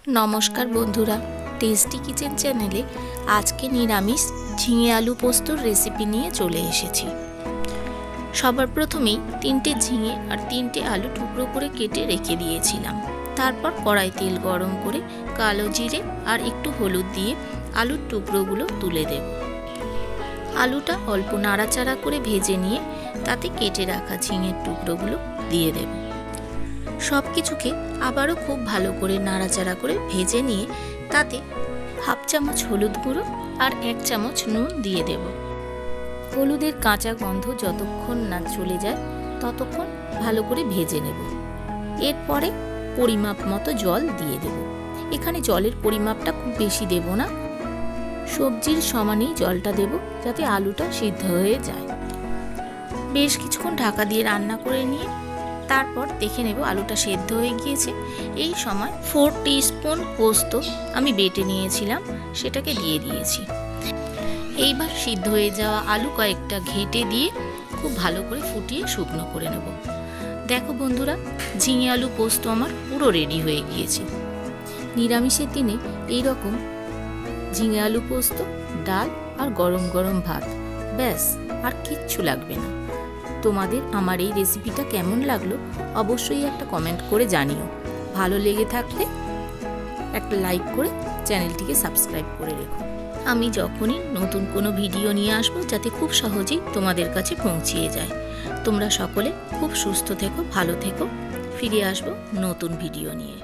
নমস্কার বন্ধুরা, tasty kitchen চ্যানেলে আজকে নিরামিষ ঝিঙে আলু পোস্তর রেসিপি নিয়ে চলে এসেছি। সবার প্রথমেই 3টে ঝিঙে আর 3টে আলু টুকরো করে কেটে রেখে দিয়েছিলাম। তারপর কড়াই তেল গরম করে কালো জিরে আর একটু হলুদ দিয়ে আলুর টুকরোগুলো তুলে দেব। আলুটা অল্প নাড়াচাড়া করে ভেজে নিয়ে তাতে কেটে রাখা ঝিঙের টুকরোগুলো দিয়ে দেব। সব কিছুকে আবারও খুব ভালো করে নাড়াচাড়া করে ভেজে নিয়ে তাতে হাফ চামচ হলুদ গুঁড়ো আর 1 চামচ নুন দিয়ে দেব। হলুদের কাঁচা গন্ধ যতক্ষণ না চলে যায় ততক্ষণ ভালো করে ভেজে নেব। এরপরে পরিমাপ মতো জল দিয়ে দেব। এখানে জলের পরিমাপটা খুব বেশি দেব না, সবজির সমানেই জলটা দেব যাতে আলুটা সিদ্ধ হয়ে যায়। বেশ কিছুক্ষণ ঢাকা দিয়ে রান্না করে নিয়ে তারপর দেখে নেব আলুটা সেদ্ধ হয়ে গিয়েছে। এই সময় 4 টিস্পুন পোস্ত আমি বেটে নিয়েছিলাম, সেটাকে দিয়ে দিয়েছি। এইবার সিদ্ধ হয়ে যাওয়া আলু কয়েকটা ঘেঁটে দিয়ে খুব ভালো করে ফুটিয়ে শুকনো করে নেব। দেখো বন্ধুরা, ঝিঙে আলু পোস্ত আমার পুরো রেডি হয়ে গিয়েছে। নিরামিষের দিনে এই রকম ঝিঙে আলু পোস্ত, ডাল আর গরম গরম ভাত, ব্যাস আর কিচ্ছু লাগবে না। তোমাদের আমার এই রেসিপিটা কেমন লাগলো অবশ্যই একটা কমেন্ট করে জানিও। ভালো লেগে থাকলে একটা লাইক করে চ্যানেলটিকে সাবস্ক্রাইব করে রেখো। আমি যখনই নতুন কোনো ভিডিও নিয়ে আসবো যাতে খুব সহজেই তোমাদের কাছে পৌঁছিয়ে যায়। তোমরা সকলে খুব সুস্থ থেকো, ভালো থেকো। ফিরে আসবো নতুন ভিডিও নিয়ে।